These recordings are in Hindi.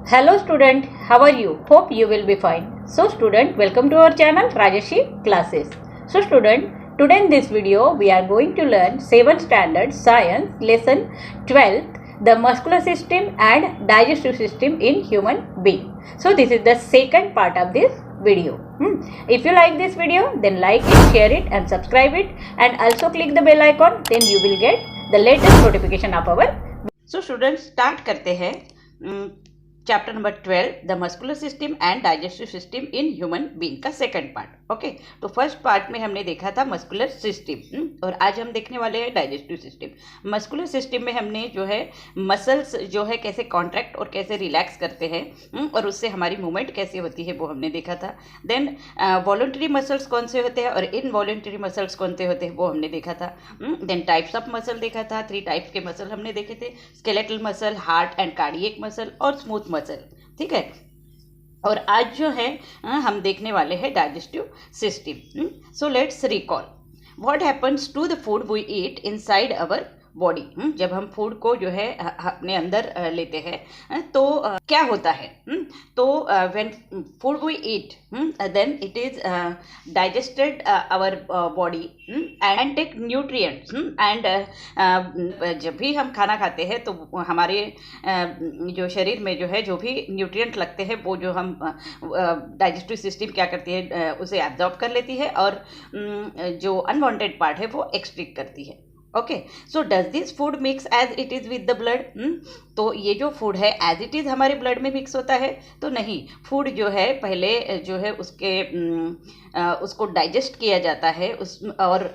Hello student, how are you? Hope you will be fine. So student, welcome to our channel Rajashi Classes. So student, today in this video we are going to learn 7th standard science lesson 12th, the muscular system and digestive system in human being. So this is the second part of this video. If you like this video, then like it, share it and subscribe it, and also click the bell icon, then you will get the latest notification of our. So students, start करते हैं chapter number 12 the muscular system and digestive system in human being का सेकंड पार्ट. ओके, तो फर्स्ट पार्ट में हमने देखा था मस्कुलर सिस्टम और आज हम देखने वाले हैं डाइजेस्टिव सिस्टम. मस्कुलर सिस्टम में हमने जो है मसल्स जो है कैसे कॉन्ट्रैक्ट और कैसे रिलैक्स करते हैं और उससे हमारी मूवमेंट कैसे होती है वो हमने देखा था. देन वॉलंटरी मसल्स कौन से होते हैं और इनवॉलंटरी मसल्स कौन से होते हैं वो हमने देखा था. देन टाइप्स ऑफ मसल देखा था. 3 टाइप्स के मसल हमने देखे थे, skeletal muscle, heart and cardiac muscle और स्मूथ मसल. ठीक है, और आज जो है हम देखने वाले हैं digestive system. So let's recall what happens to the food we eat inside our body. जब हम फूड को जो है अपने अंदर लेते हैं तो क्या होता है. तो when food we eat then it is digested our body and take nutrients. And जब भी हम खाना खाते हैं तो हमारे जो शरीर में जो है जो भी न्यूट्रिएंट लगते हैं वो जो हम डाइजेस्टिव सिस्टम क्या करती है उसे एब्जॉर्ब कर लेती है और जो अनवांटेड पार्ट है वो एक्सट्रैक्ट करती है. Okay, so does this food mix as it is with the blood. तो ये जो फूड है एज इट इज़ हमारे ब्लड में मिक्स होता है तो नहीं. फूड जो है पहले जो है उसको डाइजेस्ट किया जाता है उस और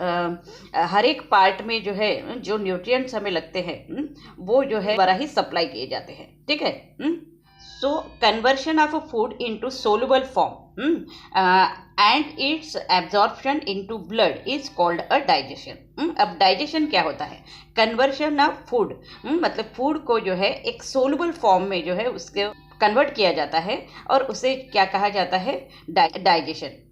हर एक पार्ट में जो है जो न्यूट्रिएंट्स हमें लगते हैं वो जो है द्वारा ही सप्लाई किए जाते हैं. ठीक है. So conversion of a food into soluble form and its absorption into blood is called a digestion. अब डाइजेशन क्या होता है. कन्वर्शन ऑफ फूड मतलब फूड को जो है एक सोलुबल फॉर्म में जो है उसके कन्वर्ट किया जाता है और उसे क्या कहा जाता है, digestion.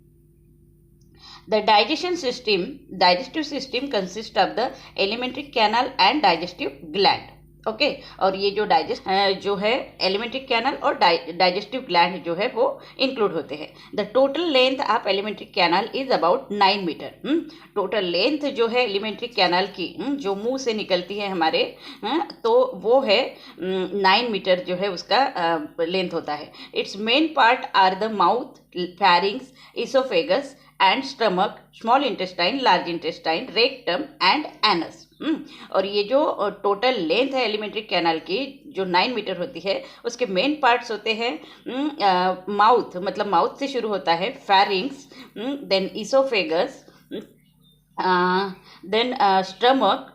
The digestive system consists of the alimentary canal and digestive gland. ओके, और ये जो जो है एलिमेंट्री कैनल और डाइजेस्टिव ग्लैंड जो है वो इंक्लूड होते हैं. The total length of alimentary canal is about 9 metre. Total length जो है एलिमेंट्री कैनल की जो मुंह से निकलती है हमारे तो वो है 9 मीटर जो है उसका लेंथ होता है. Its main part are the mouth, pharynx, oesophagus and stomach, small intestine, large intestine, rectum and anus. और ये जो टोटल लेंथ है एलिमेंट्री कैनल की जो 9 मीटर होती है उसके मेन पार्ट्स होते हैं माउथ, मतलब माउथ से शुरू होता है, pharynx, then oesophagus, then stomach,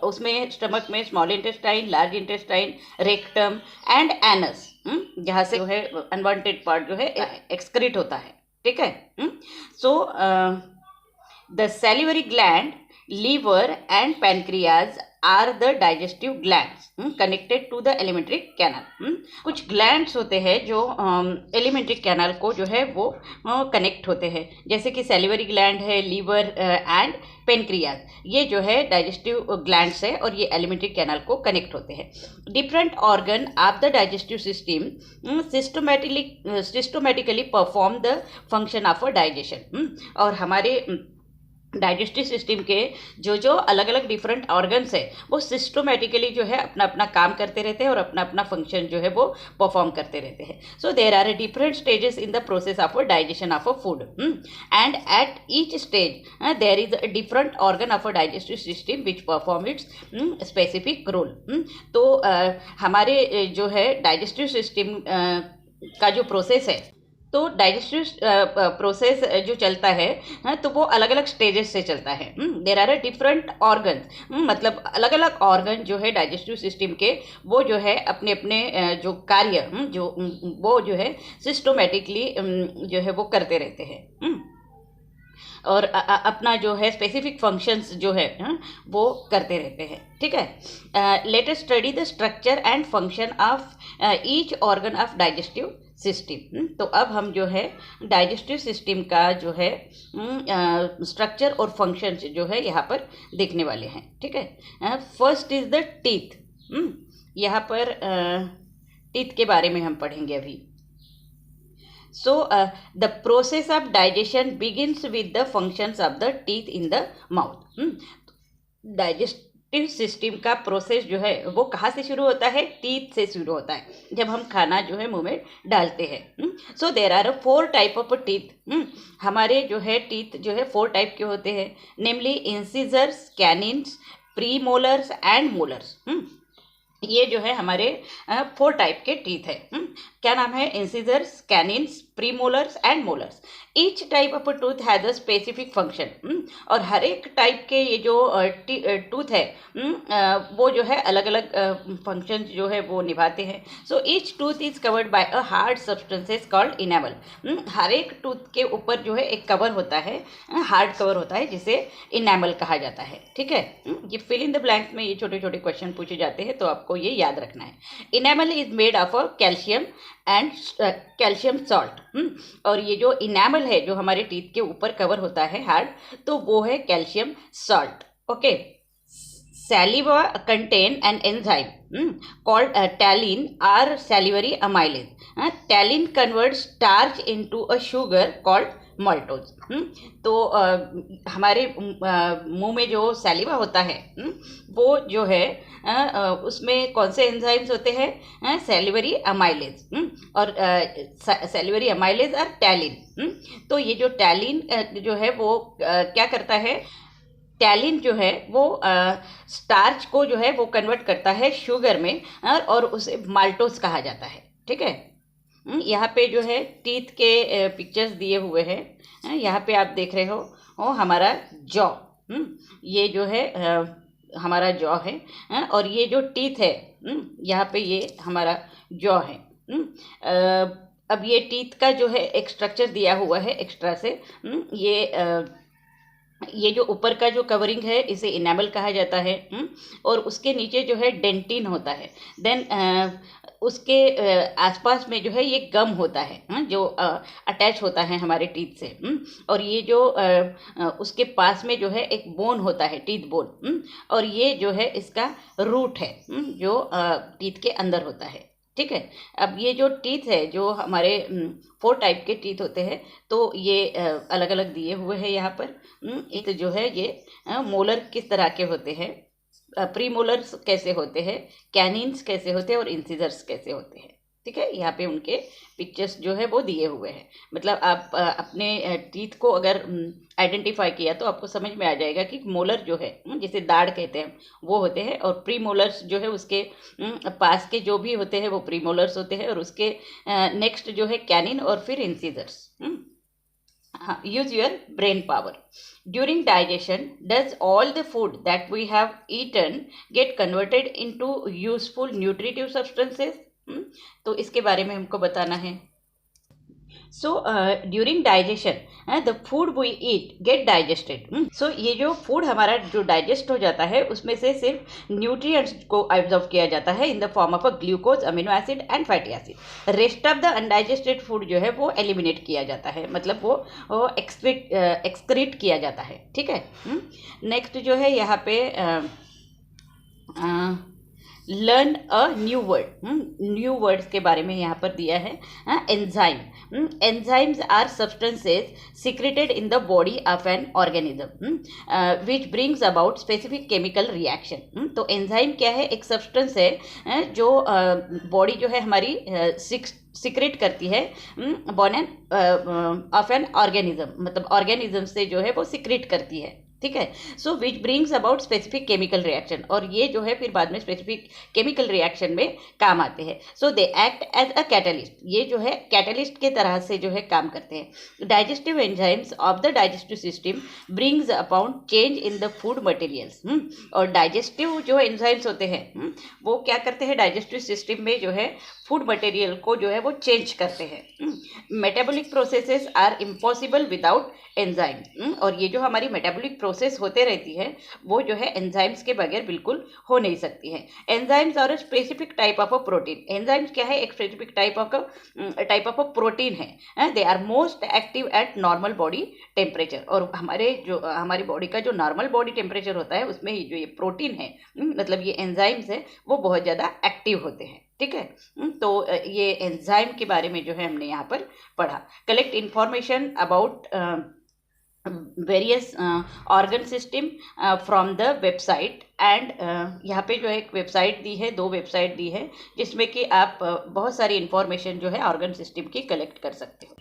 उसमें स्टमक में small intestine, large intestine, rectum and anus, जहाँ से जो है अनवांटेड पार्ट जो है एक्सक्रीट होता है. ठीक है. So the salivary gland, liver and pancreas are the digestive glands connected to the alimentary canal. कुछ glands होते हैं जो alimentary canal को जो है वो कनेक्ट होते हैं, जैसे कि सैलिवरी ग्लैंड है, लीवर एंड पेनक्रियाज. ये जो है डाइजेस्टिव ग्लैंड्स है और ये एलिमेंट्री कैनल को कनेक्ट होते हैं. Different organ of the digestive system systematically perform the function of a digestion. और हमारे डाइजेस्टिव सिस्टम के जो अलग अलग डिफरेंट ऑर्गन्स है वो सिस्टमेटिकली जो है अपना अपना काम करते रहते हैं और अपना अपना फंक्शन जो है वो परफॉर्म करते रहते हैं. So there are different stages in the process of digestion of a food and at each stage there is a different organ of a digestive system which perform its specific role. तो हमारे जो है डाइजेस्टिव सिस्टम का जो प्रोसेस है तो डाइजेस्टिव प्रोसेस जो चलता है तो वो अलग अलग स्टेजेस से चलता है. देर आर डिफरेंट ऑर्गन्स, मतलब अलग अलग ऑर्गन जो है डाइजेस्टिव सिस्टम के वो जो है अपने अपने जो कार्य जो वो जो है सिस्टमेटिकली जो है वो करते रहते हैं और अपना जो है स्पेसिफिक फंक्शंस जो है वो करते रहते हैं. ठीक है. Let us study the structure and function of each organ of digestive system. तो अब हम जो है डाइजेस्टिव सिस्टम का जो है स्ट्रक्चर और फंक्शंस जो है यहाँ पर देखने वाले हैं. ठीक है. First is the teeth. यहाँ पर टीथ के बारे में हम पढ़ेंगे अभी। So the process of digestion begins with the functions of the teeth in the mouth. Digestive system का प्रोसेस जो है वो कहाँ से शुरू होता है? टीथ से शुरू होता है, जब हम खाना जो है मुंह में डालते हैं। So there are 4 type of teeth. हमारे जो है टीथ जो है 4 टाइप के होते हैं, namely incisors, canines, premolars and molars. ये जो है हमारे 4 टाइप के टीथ है। क्या नाम है? Incisors, canines, premolars and molars. Each type of tooth has a specific function. और हर एक टाइप के ये जो टूथ है वो जो है अलग अलग फंक्शन जो है वो निभाते हैं। So each tooth is covered by a hard substances called enamel. हर एक टूथ के ऊपर जो है एक कवर होता है, हार्ड कवर होता है, जिसे इनेमल कहा जाता है। ठीक है, ये फिल इन द ब्लैंक्स में ये छोटे छोटे क्वेश्चन पूछे जाते हैं, तो आपको ये याद रखना है। Enamel is made of a calcium and calcium salt. और ये जो इनेमल है जो हमारे टीथ के ऊपर कवर होता है हार्ड, तो वो है calcium salt. Okay, saliva contain an enzyme called tallinn or salivary amylase. Tallinn converts starch into a sugar called maltose. तो हमारे मुंह में जो सैलिवा होता है वो जो है उसमें कौन से एंजाइम्स होते हैं? सैलिवरी अमाइलेज और सैलिवरी अमाइलेज और टैलिन। तो ये जो टैलिन जो है वो क्या करता है? टैलिन जो है वो स्टार्च को जो है वो कन्वर्ट करता है शुगर में, और उसे माल्टोज कहा जाता है। ठीक है, यहाँ पे जो है टीथ के पिक्चर्स दिए हुए हैं। यहाँ पे आप देख रहे हो हमारा जॉ। ये जो है हमारा जॉ है, और ये जो टीथ है यहाँ पे ये हमारा जॉ है। अब ये टीथ का जो है एक स्ट्रक्चर दिया हुआ है एक्स्ट्रा से। ये जो ऊपर का जो कवरिंग है इसे इनेमल कहा जाता है, और उसके नीचे जो है डेंटिन होता है। देन उसके आसपास में जो है ये गम होता है जो अटैच होता है हमारे टीथ से। और ये जो उसके पास में जो है एक बोन होता है, टीथ बोन, और ये जो है इसका रूट है जो टीथ के अंदर होता है। ठीक है, अब ये जो टीथ है जो हमारे 4 टाइप के टीथ होते हैं, तो ये अलग अलग दिए हुए हैं यहाँ पर। एक जो है ये मोलर किस तरह के होते हैं, प्री मोलर्स कैसे होते हैं, कैनिन्स कैसे होते हैं, और इंसिजर्स कैसे होते हैं। ठीक है, यहाँ पे उनके पिक्चर्स जो है वो दिए हुए हैं। मतलब आप अपने टीथ को अगर आइडेंटिफाई किया तो आपको समझ में आ जाएगा कि मोलर जो है जिसे दाढ़ कहते हैं वो होते हैं, और प्री मोलर्स जो है उसके पास के जो भी होते हैं वो प्री मोलर्स होते हैं, और उसके नेक्स्ट जो है कैनिन, और फिर incisors. Use your brain power. During digestion, does all the food that we have eaten get converted into useful nutritive substances? तो इसके बारे में हमको बताना है। So during digestion, the food we eat get digested. So ये जो फूड हमारा जो डाइजेस्ट हो जाता है उसमें से सिर्फ न्यूट्रिएंट्स को एब्जॉर्ब किया जाता है in the form of a glucose, amino acid and fatty acid. Rest of the undigested food जो है वो एलिमिनेट किया जाता है, मतलब वो एक्सक्रीट किया जाता है। ठीक है, नेक्स्ट जो है यहाँ पे learn a new word. New words के बारे में यहाँ पर दिया है। Enzyme. Enzymes are substances secreted in the body of an organism which brings about specific chemical reaction. तो एंजाइम क्या है? एक सब्सटेंस है जो बॉडी जो है हमारी सिक्रेट करती है born an of an organism, मतलब ऑर्गेनिज्म से जो है वो सिक्रेट करती है। ठीक है, so which brings about specific chemical reaction, और ये जो है फिर बाद में स्पेसिफिक केमिकल रिएक्शन में काम आते हैं। So they act as a catalyst. ये जो है कैटलिस्ट के तरह से जो है काम करते हैं। Digestive enzymes of the digestive system brings about change in the food materials. और डाइजेस्टिव जो एंजाइम्स होते हैं वो क्या करते हैं? डाइजेस्टिव सिस्टम में जो है फूड मटेरियल को जो है वो चेंज करते हैं। Metabolic processes are impossible without enzyme. और ये जो हमारी मेटाबॉलिक प्रोसेस होते रहती है वो जो है एंजाइम्स के बगैर बिल्कुल हो नहीं सकती है। एंजाइम्स और specific type of a protein, enzymes क्या है, एक specific type of a protein है। They are most active at normal body temperature, और हमारी बॉडी का जो नॉर्मल बॉडी टेम्परेचर होता है उसमें ही जो ये प्रोटीन है, मतलब ये एंजाइम्स है, वो बहुत ज़्यादा एक्टिव होते हैं। ठीक है, तो ये एंजाइम के बारे में जो है हमने यहाँ पर पढ़ा। Collect information about various organ system from the website and, यहाँ पे जो एक वेबसाइट दी है, 2 वेबसाइट दी है जिसमें कि आप बहुत सारी इंफॉर्मेशन जो है ऑर्गन सिस्टम की कलेक्ट कर सकते हो।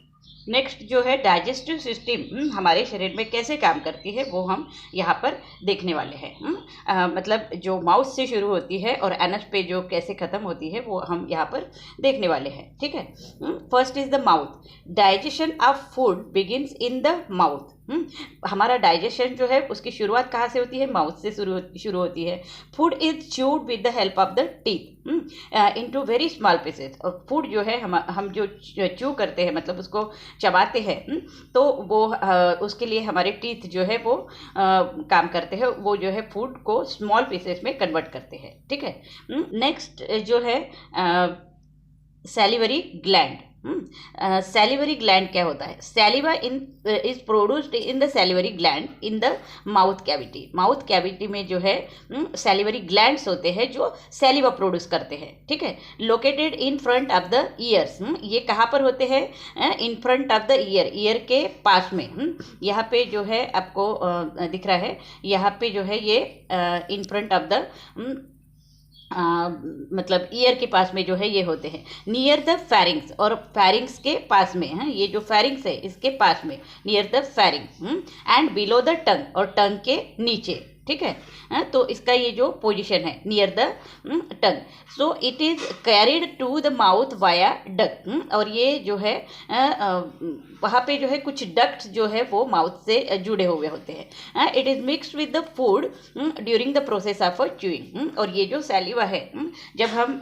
नेक्स्ट जो है डाइजेस्टिव सिस्टम हमारे शरीर में कैसे काम करती है वो हम यहाँ पर देखने वाले हैं। मतलब जो माउथ से शुरू होती है और एनस पे जो कैसे ख़त्म होती है वो हम यहाँ पर देखने वाले हैं। ठीक है, first is the mouth. Digestion of food begins in the mouth. हमारा डाइजेशन जो है उसकी शुरुआत कहाँ से होती है, माउथ से शुरू होती है। Food is chewed with the help of the teeth into very small pieces. और फूड जो है हम जो च्यू करते हैं, मतलब उसको चबाते हैं, तो वो उसके लिए हमारे टीथ जो है वो काम करते हैं, वो जो है फूड को स्मॉल पीसेस में कन्वर्ट करते हैं। ठीक है, नेक्स्ट जो है सैलिवरी ग्लैंड। सैलिवरी ग्लैंड क्या होता है, saliva is produced in the salivary gland in the mouth cavity. Mouth cavity में जो है सैलिवरी ग्लैंड्स होते हैं जो सैलिवा प्रोड्यूस करते हैं। ठीक है, located in front of the years. ये कहाँ पर होते हैं, in front of the year के पास में। यहाँ पे जो है आपको दिख रहा है, यहाँ पे जो है ये इन फ्रंट ऑफ द मतलब ईयर के पास में जो है ये होते हैं। नियर द फैरिंग्स, और फैरिंग्स के पास में है, ये जो फैरिंग्स है इसके पास में, near the फैरिंग and below the tongue, और टंग के नीचे। ठीक है, तो इसका ये जो पोजीशन है near the tongue. So it is carried to the mouth via duct, और ये जो है वहाँ पे जो है कुछ डक्ट्स जो है वो माउथ से जुड़े हुए होते हैं। It is mixed with the food during the process of chewing. और ये जो सैलिवा है, जब हम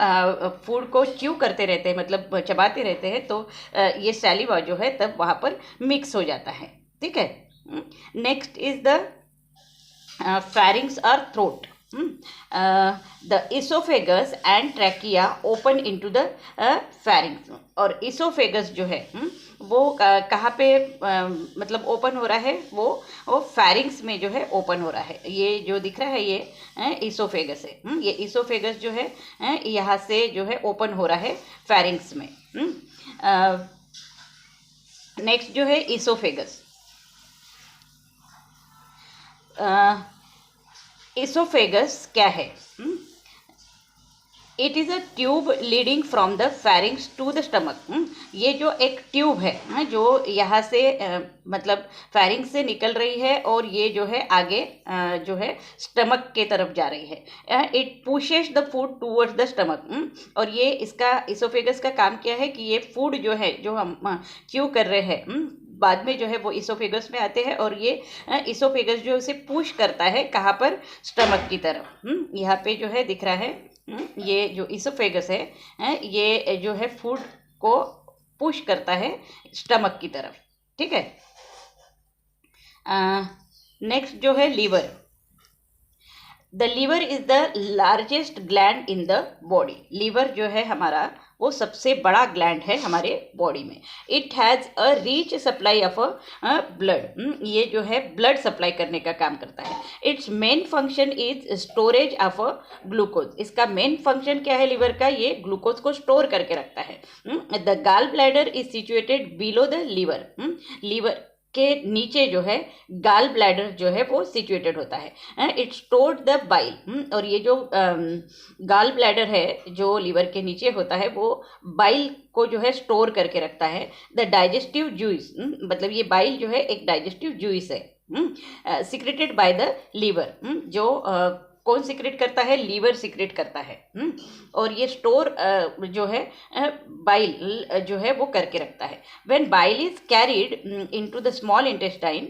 फूड को च्यू करते रहते हैं, मतलब चबाते रहते हैं, तो ये सैलिवा जो है तब वहाँ पर मिक्स हो जाता है। ठीक है, next is the pharynx or throat. The esophagus and trachea open into the pharynx. और esophagus जो है वो कहाँ पे मतलब ओपन हो रहा है, वो pharynx में जो है ओपन हो रहा है। ये जो दिख रहा है ये esophagus है। ये esophagus जो है यहाँ से जो है ओपन हो रहा है pharynx में। नेक्स्ट जो है esophagus। इसोफेगस क्या है, it is a tube leading from the pharynx to the stomach. ये जो एक ट्यूब है जो यहाँ से मतलब फैरिंग्स से निकल रही है और ये जो है आगे जो है स्टमक के तरफ जा रही है। It pushes the food towards the stomach. और ये इसका इसोफेगस का काम क्या है कि ये फूड जो है जो हम च्यू कर रहे हैं बाद में जो है वो इसोफेगस में आते हैं, और ये इसोफेगस जो उसे पुश करता है कहाँ पर, स्टमक की तरफ। यहाँ पे जो है दिख रहा है ये जो इसोफेगस है ये जो है फूड को पुश करता है स्टमक की तरफ। ठीक है, नेक्स्ट जो है liver. The liver is the largest gland in the body. Liver जो है हमारा वो सबसे बड़ा ग्लैंड है हमारे बॉडी में। It has a reach supply of blood. ये जो है ब्लड सप्लाई करने का काम करता है। Its main function is storage of glucose. इसका मेन फंक्शन क्या है लीवर का, ये ग्लूकोज को स्टोर करके रखता है। The gall bladder is situated below the liver. Liver के नीचे जो है गॉल ब्लैडर जो है वो सिचुएटेड होता है। It stored the bile. और ये जो गॉल ब्लैडर है जो लीवर के नीचे होता है वो बाइल को जो है स्टोर करके रखता है। द डाइजेस्टिव जूस, मतलब ये बाइल जो है एक डाइजेस्टिव जूस है सिक्रेटेड बाय द लीवर। जो कौन सिक्रेट करता है, लीवर सिक्रेट करता है। और ये स्टोर जो है बाइल जो है वो करके रखता है। When bile is carried into the small intestine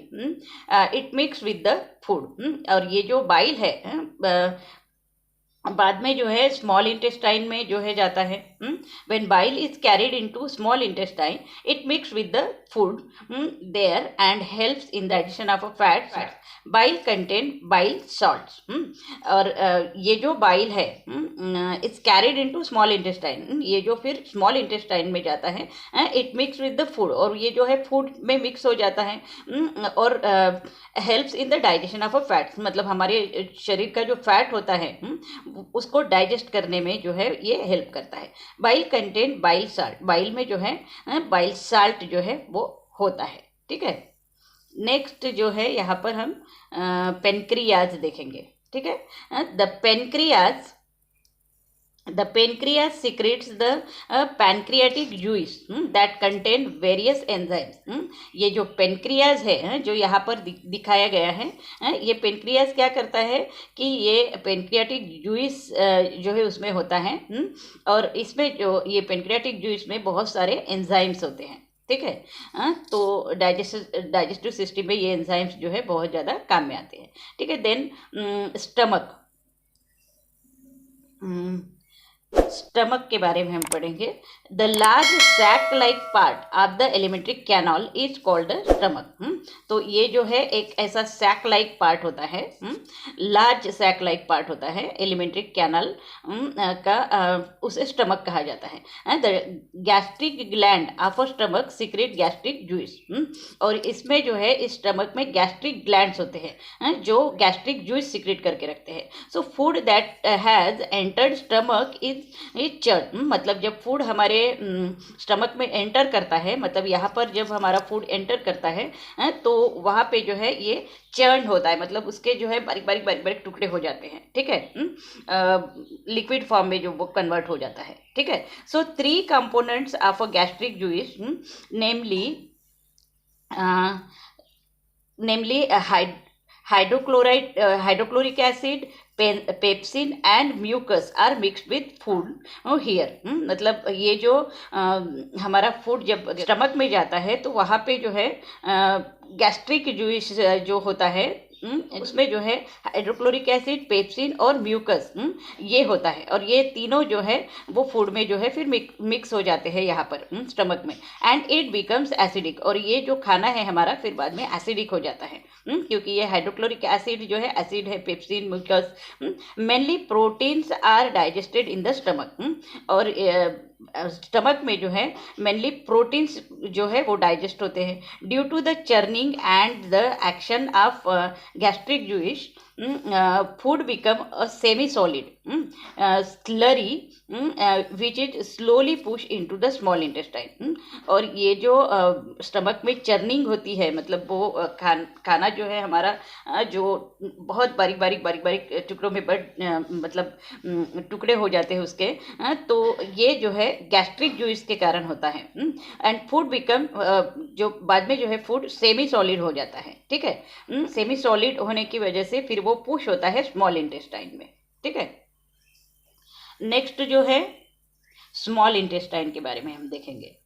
it mix with the food. और ये जो बाइल है बाद में जो है स्मॉल इंटेस्टाइन में जो है जाता है। When bile is carried into small intestine it mix with the food there and helps in the addition of fats. Bile contain bile salts. और ये जो बाइल है it's carried into small intestine, ये जो फिर स्मॉल इंटेस्टाइन में जाता है, it mix with the food, और ये जो है फूड में मिक्स हो जाता है और helps in the digestion of fats, मतलब हमारे शरीर का जो फैट होता है उसको डाइजेस्ट करने में जो है ये हेल्प करता है। Bile contain bile salt, bile में जो है बाइल साल्ट जो है वो होता है। ठीक है, नेक्स्ट जो है यहाँ पर हम पेनक्रियाज देखेंगे। ठीक है, the pancreas secretes the pancreatic juice that contain various enzymes। ये जो पेनक्रियाज है जो यहाँ पर दिखाया गया है, ये पेनक्रियाज क्या करता है कि ये पेनक्रियाटिक जूस जो है उसमें होता है, और इसमें जो ये पेनक्रियाटिक जूस में बहुत सारे एंजाइम्स होते हैं। ठीक है, तो डाइजेस्टिव सिस्टम में ये एंजाइम्स जो है बहुत ज़्यादा काम में आते हैं। ठीक है, देन स्टमक के बारे में हम पढ़ेंगे। The large sac like part of the alimentary canal is called the stomach. तो ये जो है एक ऐसा सैक लाइक पार्ट होता है, लार्ज सैक लाइक पार्ट होता है एलिमेंट्री कैनाल का, उसे स्टमक कहा जाता है। The gastric gland of a stomach secret gastric juice. और इसमें जो है इस स्टमक में गैस्ट्रिक ग्लैंड्स होते हैं जो गैस्ट्रिक जूस सीक्रेट करके रखते हैं। So food that has entered stomach is churn, मतलब जब फूड हमारे स्टमक में एंटर करता है, मतलब यहाँ पर जब हमारा फूड एंटर करता है तो वहाँ पे जो है ये चर्न होता है, मतलब उसके जो है बारीक बारीक टुकड़े हो जाते हैं। ठीक है, लिक्विड फॉर्म में जो वो कन्वर्ट हो जाता है। ठीक है, so 3 components of a gastric juice namely hydrochloric acid, pepsin and mucus are mixed with food here. मतलब ये जो हमारा फूड जब स्टमक में जाता है तो वहाँ पे जो है गैस्ट्रिक जूस जो होता है उसमें जो है हाइड्रोक्लोरिक एसिड, पेप्सिन और म्यूकस ये होता है, और ये तीनों जो है वो फूड में जो है फिर मिक्स हो जाते हैं यहाँ पर स्टमक में, एंड इट बिकम्स एसिडिक। और ये जो खाना है हमारा फिर बाद में एसिडिक हो जाता है, क्योंकि ये हाइड्रोक्लोरिक एसिड जो है एसिड है, pepsin, mucus. Mainly proteins are digested in the stomach. और स्टमक में जो है मेनली प्रोटीन्स जो है वो डाइजेस्ट होते हैं। Due to the churning and the action of gastric juice food become a semi solid slurry which is slowly push into the small intestine. और ये जो स्टमक में चर्निंग होती है, मतलब वो खाना जो है हमारा जो बहुत बारीक टुकड़ों में मतलब टुकड़े हो जाते हैं उसके, तो ये जो है गैस्ट्रिक जूस के कारण होता है। एंड फूड बिकम जो बाद में जो है फूड सेमी सॉलिड हो जाता है। ठीक है, सेमी सॉलिड होने की वजह से फिर वो पुश होता है स्मॉल इंटेस्टाइन में। ठीक है, नेक्स्ट जो है स्मॉल इंटेस्टाइन के बारे में हम देखेंगे।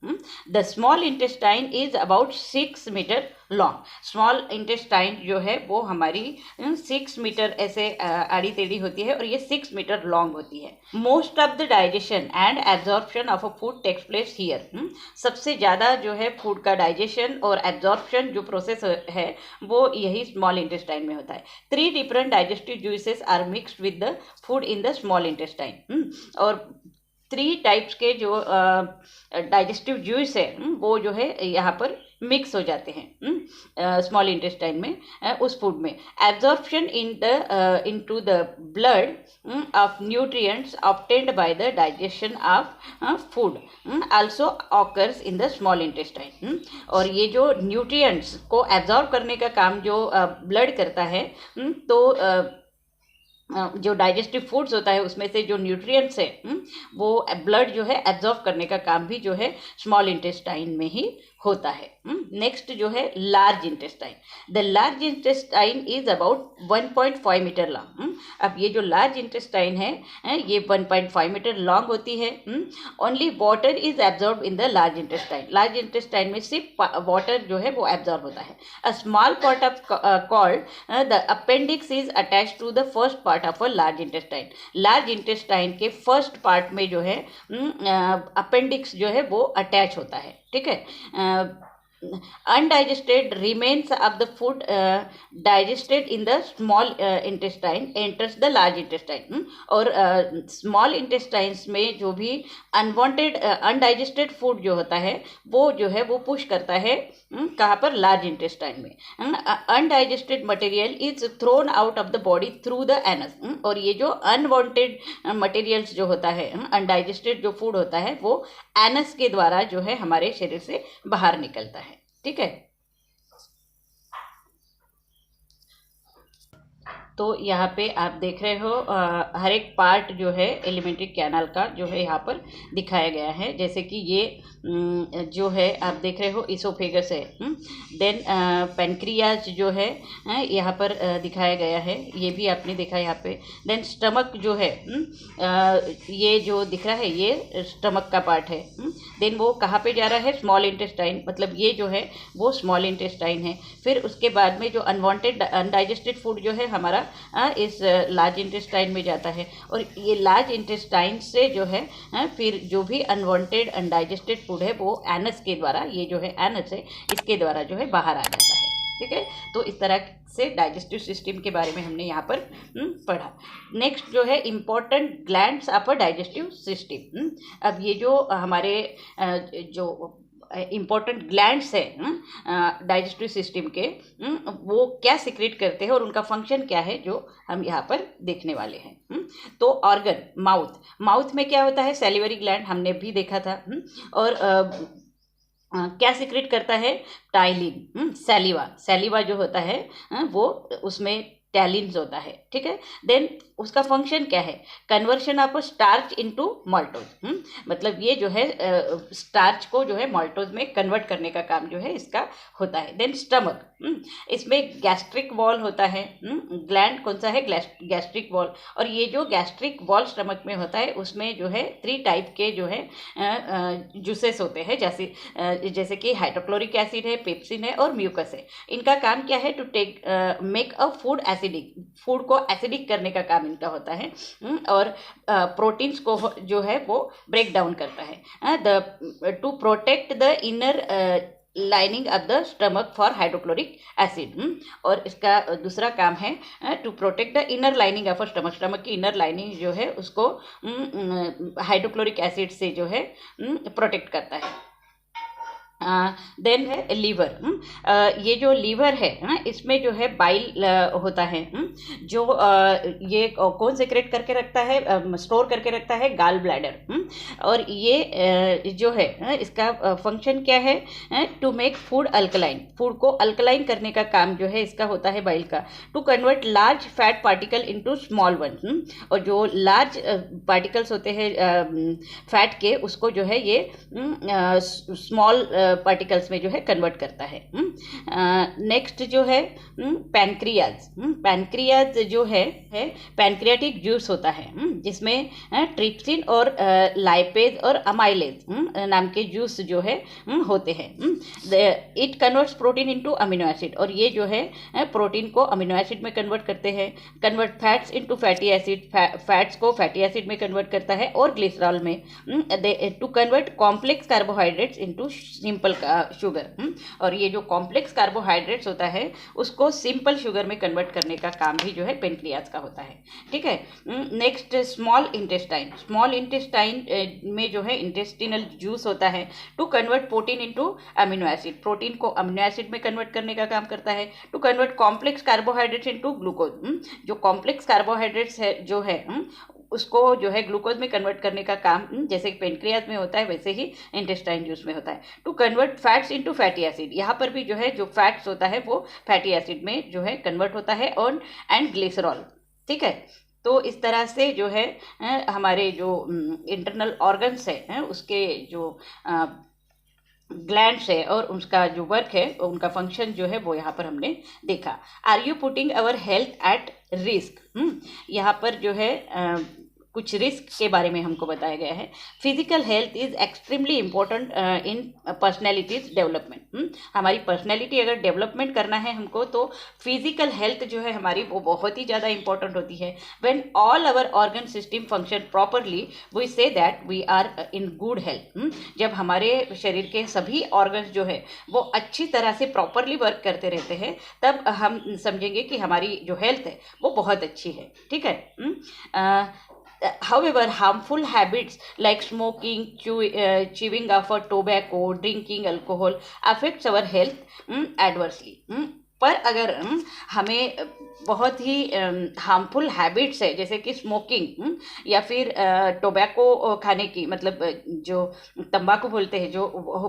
The small intestine is about 6 metre long. Small intestine जो है वो हमारी 6 मीटर ऐसे आड़ी टेढ़ी होती है, और ये 6 मीटर लॉन्ग होती है। Most of the digestion and absorption of a food takes place here. सबसे ज़्यादा जो है फूड का डाइजेशन और एब्जॉर्प्शन जो प्रोसेस है वो यही स्मॉल इंटेस्टाइन में होता है। 3 different digestive juices are mixed with the food in the small intestine. और 3 टाइप्स के जो डाइजेस्टिव जूस है वो जो है यहाँ पर मिक्स हो जाते हैं स्मॉल इंटेस्टाइन में उस फूड में। Absorption into the blood of nutrients obtained by the digestion of food also occurs in the small intestine. और ये जो न्यूट्रिएंट्स को एब्जॉर्ब करने का काम जो ब्लड करता है, तो जो डाइजेस्टिव फूड्स होता है उसमें से जो न्यूट्रिएंट्स है वो ब्लड जो है एब्जॉर्ब करने का काम भी जो है स्मॉल इंटेस्टाइन में ही होता है। नेक्स्ट जो है large intestine. The large intestine is about 1.5 metre long. अब ये जो लार्ज इंटेस्टाइन है ये 1.5 मीटर लॉन्ग होती है। Only water is absorb in the large intestine. Large intestine में सिर्फ वाटर जो है वो एब्जॉर्ब होता है। A small part of called the appendix is attach to the first part of a large intestine. Large intestine के फर्स्ट पार्ट में जो है अपेंडिक्स जो है वो अटैच होता है। ठीक है। undigested remains of the food digested in the small intestine enters the large intestine। और स्मॉल इंटेस्टाइन्स में जो भी अनवांटेड अनडाइजेस्टेड फूड जो होता है वो जो है वो पुश करता है कहाँ पर, लार्ज इंटेस्टाइन में। Undigested material is thrown out of the body through the anus. और ये जो अनवांटेड मटेरियल्स जो होता है, अनडाइजेस्टेड जो फूड होता है वो एनस के द्वारा जो है हमारे शरीर से बाहर निकलता है। ठीक है। तो यहाँ पे आप देख रहे हो हर एक पार्ट जो है एलिमेंट्री कैनाल का जो है यहाँ पर दिखाया गया है। जैसे कि ये जो है आप देख रहे हो इसोफेगस है। देन पेनक्रियाज जो है यहाँ पर दिखाया गया है, ये भी आपने देखा यहाँ पे। देन स्टमक जो है ये जो दिख रहा है ये स्टमक का पार्ट है। देन वो कहाँ पे जा रहा है, स्मॉल इंटेस्टाइन, मतलब ये जो है वो स्मॉल इंटेस्टाइन है। फिर उसके बाद में जो अनवांटेड अनडाइजेस्टेड फूड जो है हमारा इस लार्ज इंटेस्टाइन में जाता है। और ये लार्ज इंटेस्टाइन से जो है फिर जो भी अनवांटेड अनडाइजेस्टेड फूड है वो एनस के द्वारा, ये जो है एनस है इसके द्वारा जो है बाहर आ जाता है। ठीक है। तो इस तरह से डाइजेस्टिव सिस्टम के बारे में हमने यहाँ पर पढ़ा। नेक्स्ट जो है important glands of a digestive system. अब ये जो हमारे जो इम्पोर्टेंट ग्लैंड्स है डाइजेस्टिव सिस्टम के, वो क्या सिक्रेट करते हैं और उनका फंक्शन क्या है जो हम यहाँ पर देखने वाले हैं। तो ऑर्गन माउथ में क्या होता है, सैलिवरी ग्लैंड हमने भी देखा था। और क्या सिक्रेट करता है, टाइलिन, सैलिवा जो होता है वो उसमें टैलिन्स होता है। ठीक है। देन उसका फंक्शन क्या है, conversion of starch into maltose. मतलब ये जो है स्टार्च को जो है माल्टोज में कन्वर्ट करने का काम जो है इसका होता है। देन स्टमक, इसमें गैस्ट्रिक वॉल होता है। ग्लैंड कौन सा है, गैस्ट्रिक वॉल। और ये जो गैस्ट्रिक वॉल स्टमक में होता है उसमें जो है 3 टाइप के जो है जूसेस होते हैं, जैसे कि हाइड्रोक्लोरिक एसिड है, पेप्सिन है और म्यूकस है। इनका काम क्या है, to take make a food acidic, फूड को एसिडिक करने का काम इनका होता है। और प्रोटीन्स को जो है वो ब्रेक डाउन करता है। To protect the inner lining of the stomach for hydrochloric acid. और इसका दूसरा काम है to protect the inner lining of stomach की इनर लाइनिंग जो है उसको हाइड्रोक्लोरिक एसिड से जो है प्रोटेक्ट करता है। देन है लीवर। ये जो लीवर है इसमें जो है बाइल होता है, जो ये कौन सेक्रेट करके रखता है, स्टोर करके रखता है, गाल ब्लैडर। और ये जो है इसका फंक्शन क्या है, to make food alkaline, food को अल्कलाइन करने का काम जो है इसका होता है बाइल का। To convert large fat particle into small one. और जो लार्ज पार्टिकल्स होते हैं फैट के उसको जो है ये स्मॉल पार्टिकल्स में जो है कन्वर्ट करता है। नेक्स्ट जो है पैनक्रियाज जो है पैनक्रियाटिक जूस होता है, जिसमें ट्रिप्सिन और लाइपेज और अमाइलेज नाम के जूस जो है होते हैं। It converts protein into amino acid. और ये जो है प्रोटीन को अमीनो एसिड में कन्वर्ट करते हैं। Convert fats into fatty acid, fats को फैटी एसिड में कन्वर्ट करता है और ग्लिसरॉल में। To convert complex carbohydrates into simple sugar. और ये जो कॉम्प्लेक्स कार्बोहाइड्रेट्स होता है उसको सिंपल शुगर में कन्वर्ट करने का काम भी जो है पेनक्रियाज का होता है। ठीक है। नेक्स्ट स्मॉल इंटेस्टाइन में जो है इंटेस्टिनल जूस होता है। To convert protein into amino acid, protein को अमीनो एसिड में कन्वर्ट करने का काम करता है। To convert complex carbohydrates into glucose, जो कॉम्प्लेक्स कार्बोहाइड्रेट्स है जो है उसको जो है ग्लूकोज में कन्वर्ट करने का काम जैसे पेनक्रियाज में होता है वैसे ही इंटेस्टाइन जूस में होता है। To convert fats into fatty acid, यहाँ पर भी जो है जो फैट्स होता है वो फैटी एसिड में जो है कन्वर्ट होता है और एंड ग्लिसरॉल। ठीक है। तो इस तरह से जो है हमारे जो इंटरनल ऑर्गन्स है उसके जो ग्लैंड्स है और उसका जो वर्क है, उनका फंक्शन जो है वो यहाँ पर हमने देखा। Are you putting our health at risk, यहाँ पर जो है कुछ रिस्क के बारे में हमको बताया गया है। Physical health is extremely important in personalities development. हमारी पर्सनैलिटी अगर डेवलपमेंट करना है हमको, तो फिजिकल हेल्थ जो है हमारी वो बहुत ही ज़्यादा इंपॉर्टेंट होती है। When all our organ system function properly we see that we are in good health. जब हमारे शरीर के सभी ऑर्गन्स जो है वो अच्छी तरह से प्रॉपरली वर्क करते रहते हैं, तब हम समझेंगे कि हमारी जो हेल्थ है वो बहुत अच्छी है। ठीक है। However, harmful habits like smoking, chewing of a tobacco, drinking alcohol affects our health adversely. पर अगर हमें बहुत ही हार्मफुल हैबिट्स है, जैसे कि स्मोकिंग या फिर टोबैको खाने की, मतलब जो तंबाकू बोलते हैं जो,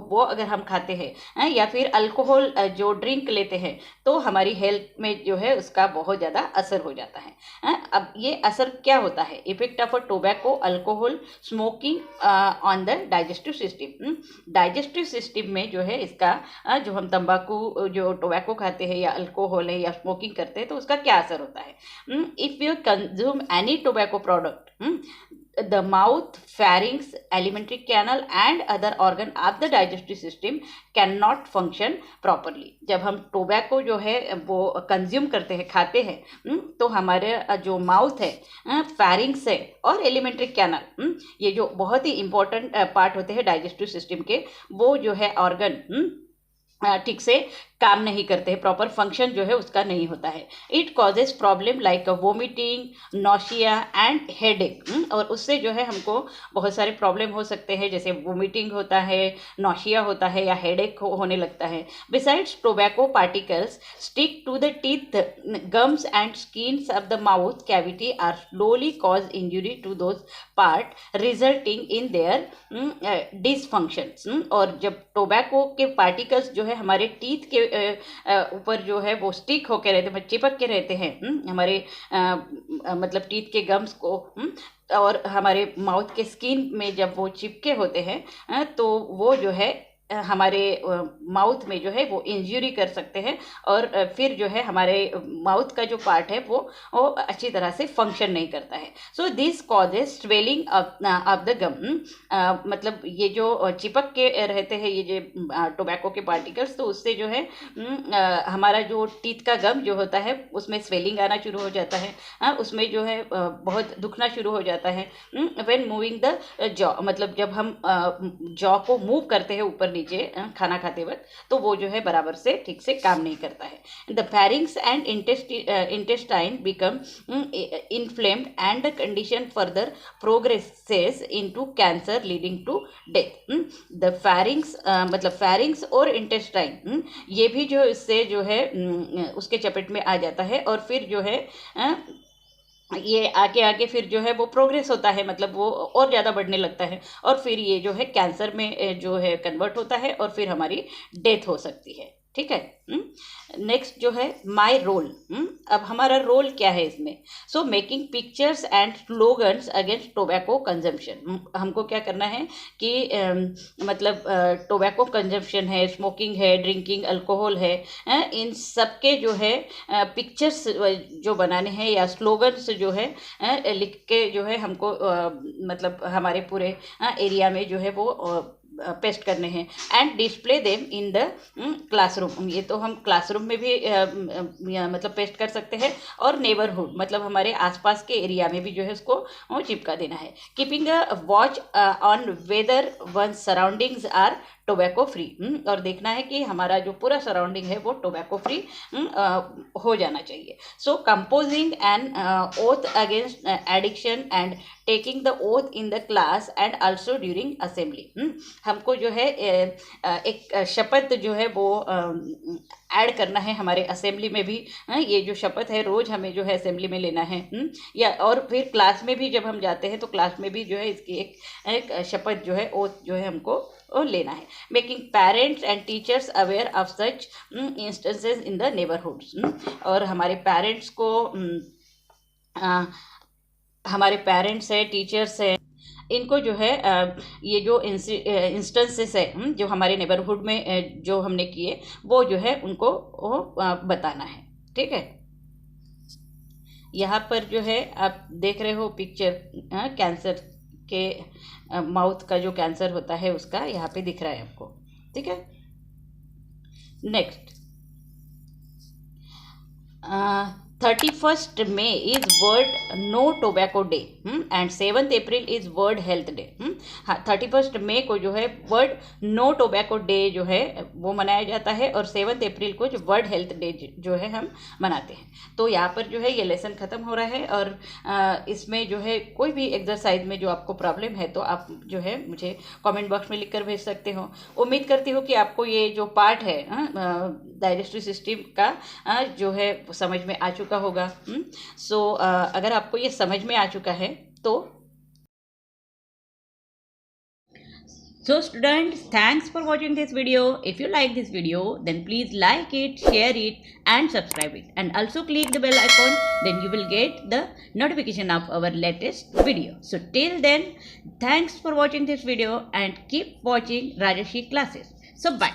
वो अगर हम खाते हैं या फिर अल्कोहल जो ड्रिंक लेते हैं, तो हमारी हेल्थ में जो है उसका बहुत ज़्यादा असर हो जाता है। अब ये असर क्या होता है? Effect of a tobacco, alcohol, smoking on the digestive system. Digestive system में जो है इसका जो हम तंबाकू जो टोबैको खाते हैं या अल्कोहल है या स्मोकिंग करते हैं, तो उसका क्या असर होता है? If you consume any tobacco product, the mouth, pharynx, alimentary canal and other organ of the digestive system cannot function properly. जब हम टोबैको जो है वो कंज्यूम करते हैं, खाते हैं, तो हमारे जो माउथ है, फैरिंग्स है और एलिमेंट्री कैनल, ये जो बहुत ही इंपॉर्टेंट पार्ट होते हैं डाइजेस्टिव सिस्टम के, वो जो है ऑर्गन ठीक से काम नहीं करते हैं, प्रॉपर फंक्शन जो है उसका नहीं होता है। It causes problem like vomiting, nausea and headache. और उससे जो है हमको बहुत सारे प्रॉब्लम हो सकते हैं, जैसे वोमिटिंग होता है, नॉशिया होता है या हेडेक होने लगता है। Besides tobacco particles stick to the teeth, gums and skins of the mouth cavity are slowly cause injury to those part, resulting in their dysfunction. और जब टोबैको के पार्टिकल्स जो है हमारे टीथ के ऊपर जो है वो स्टिक होके रहते हैं, चिपक के रहते हैं हमारे मतलब टीथ के गम्स को, और हमारे माउथ के स्किन में जब वो चिपके होते हैं, तो वो जो है हमारे माउथ में जो है वो इंजरी कर सकते हैं, और फिर जो है हमारे माउथ का जो पार्ट है वो अच्छी तरह से फंक्शन नहीं करता है। So this causes swelling of the gum. मतलब ये जो चिपक के रहते हैं ये जो टोबैको के पार्टिकल्स, तो उससे जो है हमारा जो टीथ का गम जो होता है उसमें स्वेलिंग आना शुरू हो जाता है, उसमें जो है बहुत दुखना शुरू हो जाता है। व्हेन मूविंग द जॉ, मतलब जब हम जॉ को मूव करते हैं ऊपर नीचे खाना खाते वक्त, तो वो जो है बराबर से ठीक से काम नहीं करता है। The pharynx and intestine become inflamed and the condition further progresses into cancer leading to death. The pharynx मतलब फैरिंग्स और इंटेस्टाइन ये भी जो इससे जो है उसके चपेट में आ जाता है, और फिर जो है ये आगे आगे फिर जो है वो प्रोग्रेस होता है, मतलब वो और ज़्यादा बढ़ने लगता है, और फिर ये जो है कैंसर में जो है कन्वर्ट होता है, और फिर हमारी डेथ हो सकती है। ठीक है। नेक्स्ट जो है माय रोल। अब हमारा रोल क्या है इसमें? So making pictures and slogans against tobacco consumption. हमको क्या करना है कि मतलब टोबैको कंजम्पशन है, स्मोकिंग है, ड्रिंकिंग अल्कोहल है, इन सब के जो है पिक्चर्स जो बनाने हैं या स्लोगन्स जो है लिख के जो है हमको मतलब हमारे पूरे एरिया में जो है वो पेस्ट करने हैं, and display them in the classroom. ये तो हम क्लासरूम में भी मतलब पेस्ट कर सकते हैं, और नेबरहुड मतलब हमारे आसपास के एरिया में भी जो है उसको चिपका देना है। Keeping a watch on whether one surroundings are tobacco free. और देखना है कि हमारा जो पूरा सराउंडिंग है वो टोबैको फ्री हो जाना चाहिए। So composing an oath against addiction and taking the oath in the class and also during assembly. हमको जो है एक शपथ जो है वो ऐड करना है हमारे असेंबली में भी। ये जो शपथ है रोज़ हमें जो है असेंबली में लेना है, या और फिर क्लास में भी जब हम जाते हैं तो क्लास में भी जो है इसकी एक शपथ जो है ओथ जो है हमको लेना है। Making parents and teachers aware of such instances in the neighbourhoods. और हमारे पेरेंट्स को हमारे पेरेंट्स है, टीचर्स है, इनको जो है ये जो इंस्टेंसेस है जो हमारे नेबरहुड में जो हमने किए वो जो है उनको बताना है। ठीक है, यहाँ पर जो है आप देख रहे हो पिक्चर, कैंसर के माउथ का जो कैंसर होता है उसका यहाँ पे दिख रहा है आपको। ठीक है, next 31st May is world no tobacco day and 7th April is world health day. हाँ, 31st May को जो है वर्ल्ड नो टोबैको डे जो है वो मनाया जाता है और 7th April को जो वर्ल्ड हेल्थ डे जो है हम मनाते हैं। तो यहाँ पर जो है ये लेसन ख़त्म हो रहा है और इसमें जो है कोई भी एक्सरसाइज में जो आपको प्रॉब्लम है तो आप जो है मुझे कमेंट बॉक्स में लिख कर भेज सकते हो। उम्मीद करती हूँ कि आपको ये जो पार्ट है डाइजेस्टिव सिस्टम का जो है समझ में आ चुका होगा। सो अगर आपको ये समझ में आ चुका है तो So students, thanks for watching this video. If you like this video, then please like it, share it and subscribe it. And also click the bell icon, then you will get the notification of our latest video. So till then, thanks for watching this video and keep watching Rajarshi classes. So bye.